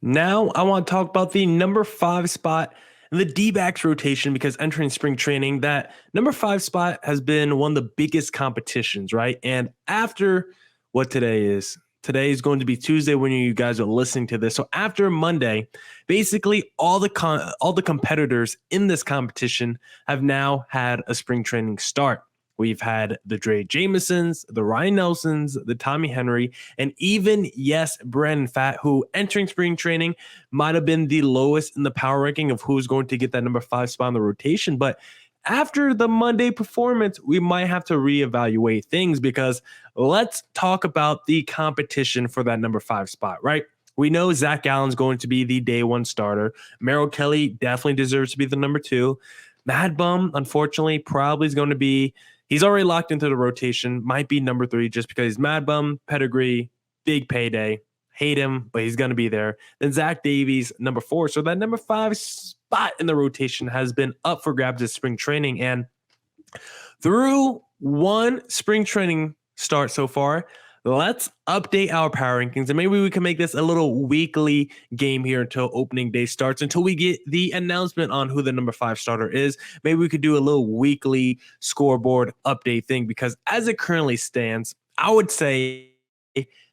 Now I want to talk about the number 5 spot in the D-backs rotation because entering spring training, that number 5 spot has been one of the biggest competitions, right? And after what today is going to be Tuesday when you guys are listening to this. So after Monday, basically all the competitors in this competition have now had a spring training start. We've had the Dre Jamesons, the Ryan Nelsons, the Tommy Henry, and even, yes, Brandon Pfaadt, who entering spring training might have been the lowest in the power ranking of who's going to get that number 5 spot in the rotation. But after the Monday performance, we might have to reevaluate things because let's talk about the competition for that number 5 spot, right? We know Zach Allen's going to be the day one starter. Merrill Kelly definitely deserves to be the number 2. Mad Bum, unfortunately, probably is going to be. He's already locked into the rotation, might be number 3 just because he's Mad Bum, pedigree, big payday. Hate him, but he's going to be there. Then Zach Davies, number 4. So that number 5 spot in the rotation has been up for grabs this spring training. And through one spring training start so far, let's update our power rankings and maybe we can make this a little weekly game here until opening day starts, until we get the announcement on who the number 5 starter is. Maybe we could do a little weekly scoreboard update thing because as it currently stands, I would say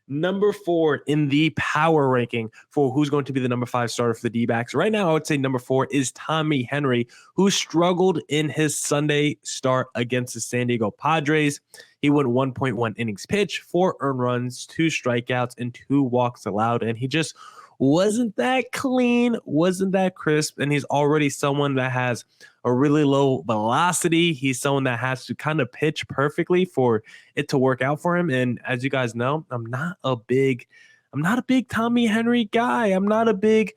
number 4 in the power ranking for who's going to be the number 5 starter for the D-backs. Right now, I would say number 4 is Tommy Henry, who struggled in his Sunday start against the San Diego Padres. He went 1.1 innings pitched, 4 earned runs, 2 strikeouts, and 2 walks allowed. And he just wasn't that clean, wasn't that crisp. And he's already someone that has a really low velocity. He's someone that has to kind of pitch perfectly for it to work out for him. And as you guys know, I'm not a big Tommy Henry guy. I'm not a big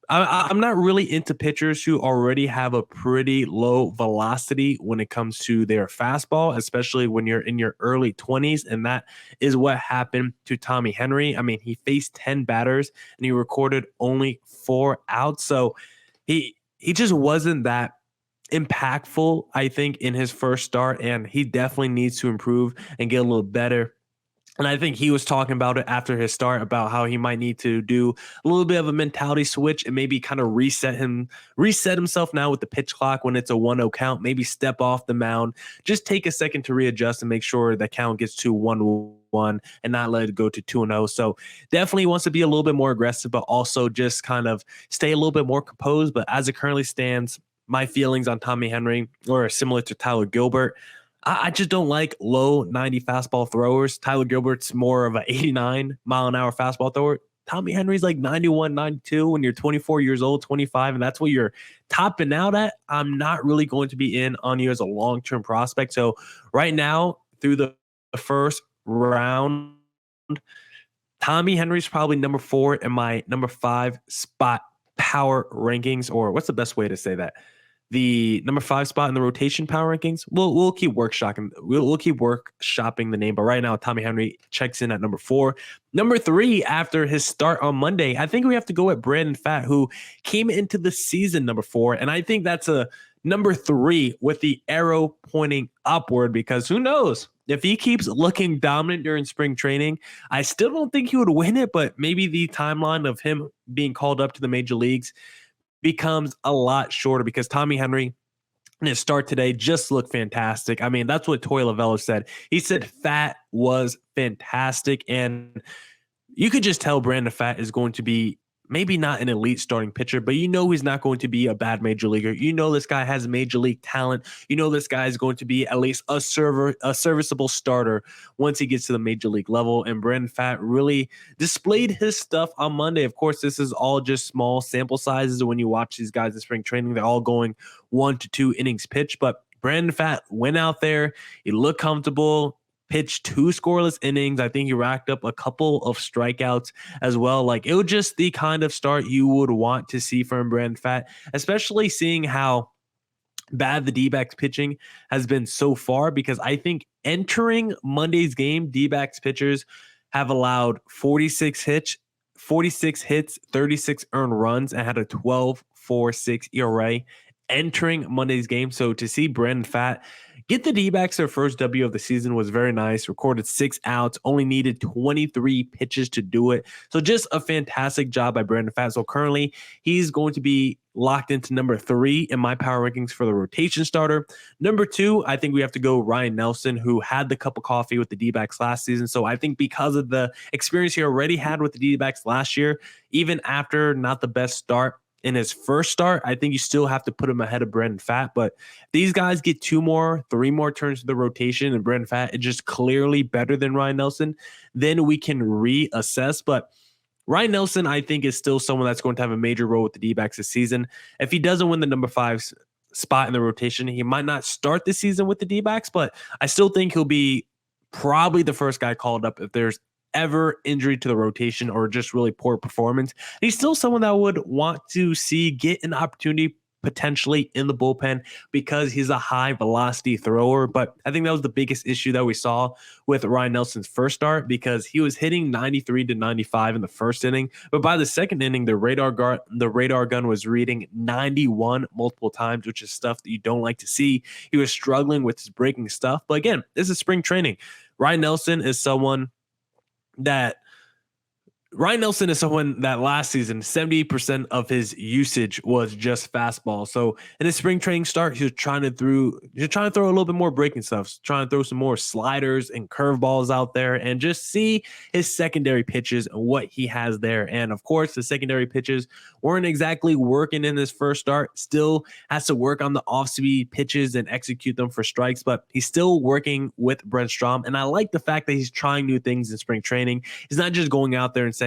I'm not really into pitchers who already have a pretty low velocity when it comes to their fastball, especially when you're in your early 20s. And that is what happened to Tommy Henry. I mean, he faced 10 batters and he recorded only 4 outs. So he just wasn't that impactful, I think, in his first start. And he definitely needs to improve and get a little better. And I think he was talking about it after his start about how he might need to do a little bit of a mentality switch and maybe kind of reset himself now with the pitch clock when it's a 1-0 count, maybe step off the mound, just take a second to readjust and make sure the count gets to 1-1 and not let it go to 2-0. So definitely wants to be a little bit more aggressive, but also just kind of stay a little bit more composed. But as it currently stands, my feelings on Tommy Henry are similar to Tyler Gilbert. I just don't like low 90 fastball throwers. Tyler Gilbert's more of an 89 mile an hour fastball thrower. Tommy Henry's like 91, 92 when you're 24 years old, 25, and that's what you're topping out at. I'm not really going to be in on you as a long-term prospect. So right now, through the first round, Tommy Henry's probably number 4 in my number 5 spot power rankings, or what's the best way to say that? The number 5 spot in the rotation power rankings. We'll keep workshopping. We'll keep workshopping the name, but right now Tommy Henry checks in at number 4. Number 3 after his start on Monday, I think we have to go at Brandon Pfaadt, who came into the season number 4, and I think that's a number 3 with the arrow pointing upward because who knows if he keeps looking dominant during spring training. I still don't think he would win it, but maybe the timeline of him being called up to the major leagues becomes a lot shorter because Tommy Henry in his start today just looked fantastic. I mean, that's what Toy Lavello said. He said Pfaadt was fantastic, and you could just tell Brandon Pfaadt is going to be maybe not an elite starting pitcher, but you know he's not going to be a bad major leaguer. You know this guy has major league talent. You know this guy is going to be at least a serviceable starter once he gets to the major league level. And Brandon Pfaadt really displayed his stuff on Monday. Of course, this is all just small sample sizes. When you watch these guys in spring training, they're all going 1 to 2 innings pitched. But Brandon Pfaadt went out there. He looked comfortable. Pitched 2 scoreless innings. I think he racked up a couple of strikeouts as well. Like, it was just the kind of start you would want to see from Brandon Pfaadt, especially seeing how bad the D-backs pitching has been so far, because I think entering Monday's game, D-backs pitchers have allowed 46 hits, 36 earned runs, and had a 12.46 ERA entering Monday's game. So to see Brandon Pfaadt get the D-backs their first W of the season was very nice. Recorded 6 outs, only needed 23 pitches to do it. So just a fantastic job by Brandon Pfaadt. So currently he's going to be locked into number 3 in my power rankings for the rotation starter. Number 2, I think we have to go Ryan Nelson, who had the cup of coffee with the D-backs last season. So I think because of the experience he already had with the D-backs last year, even after not the best start in his first start, I think you still have to put him ahead of Brandon Pfaadt. But these guys get 2 more, 3 more turns to the rotation, and Brandon Pfaadt is just clearly better than Ryan Nelson. Then we can reassess. But Ryan Nelson, I think, is still someone that's going to have a major role with the D-backs this season. If he doesn't win the number 5 spot in the rotation, he might not start the season with the D-backs, but I still think he'll be probably the first guy called up if there's ever injury to the rotation or just really poor performance. And he's still someone that I would want to see get an opportunity potentially in the bullpen because he's a high velocity thrower. But I think that was the biggest issue that we saw with Ryan Nelson's first start, because he was hitting 93 to 95 in the first inning. But by the second inning, the radar gun was reading 91 multiple times, which is stuff that you don't like to see. He was struggling with his breaking stuff. But again, this is spring training. Ryan Nelson is someone that last season, 70% of his usage was just fastball. So in his spring training start, he was trying to throw a little bit more breaking stuff, trying to throw some more sliders and curveballs out there and just see his secondary pitches and what he has there. And of course, the secondary pitches weren't exactly working in his first start. Still has to work on the off-speed pitches and execute them for strikes, but he's still working with Brent Strom. And I like the fact that he's trying new things in spring training. He's not just going out there and saying,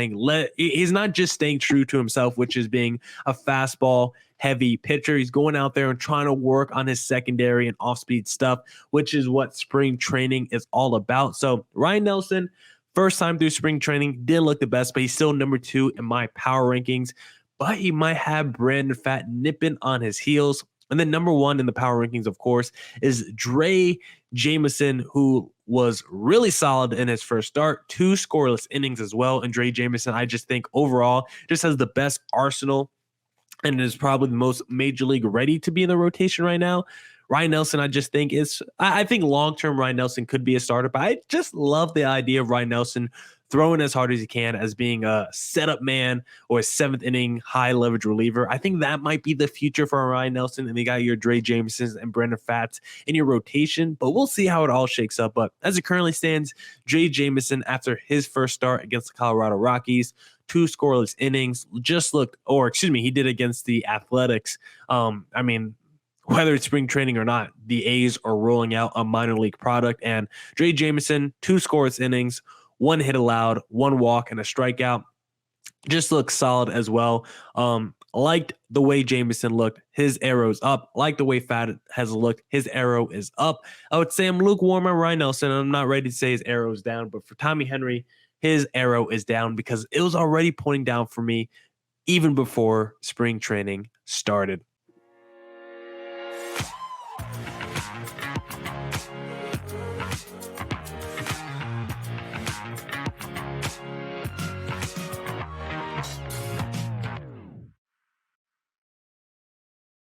he's not just staying true to himself, which is being a fastball heavy pitcher. He's going out there and trying to work on his secondary and off-speed stuff, which is what spring training is all about. So Ryan Nelson, first time through spring training, didn't look the best, but he's still number 2 in my power rankings. But he might have Brandon Pfaadt nipping on his heels. And then number 1 in the power rankings, of course, is Dre Jameson, who was really solid in his first start, 2 scoreless innings as well. And Dre Jameson, I just think overall just has the best arsenal and is probably the most major league ready to be in the rotation right now. Ryan Nelson, I just think I think long-term Ryan Nelson could be a starter, but I just love the idea of Ryan Nelson throwing as hard as he can as being a setup man or a 7th inning high leverage reliever. I think that might be the future for Ryan Nelson, and you got your Dre Jamesons and Brandon Pfaadt in your rotation, but we'll see how it all shakes up. But as it currently stands, Dre Jameson, after his first start against the Colorado Rockies, 2 scoreless innings, he did against the Athletics. Whether it's spring training or not, the A's are rolling out a minor league product, and Dre Jameson, 2 scoreless innings, 1 hit allowed, 1 walk, and a strikeout. Just looks solid as well. Liked the way Jameson looked. His arrow's up. Like the way Pfaadt has looked. His arrow is up. I would say I'm lukewarm on Ryan Nelson. I'm not ready to say his arrow's down, but for Tommy Henry, his arrow is down because it was already pointing down for me even before spring training started.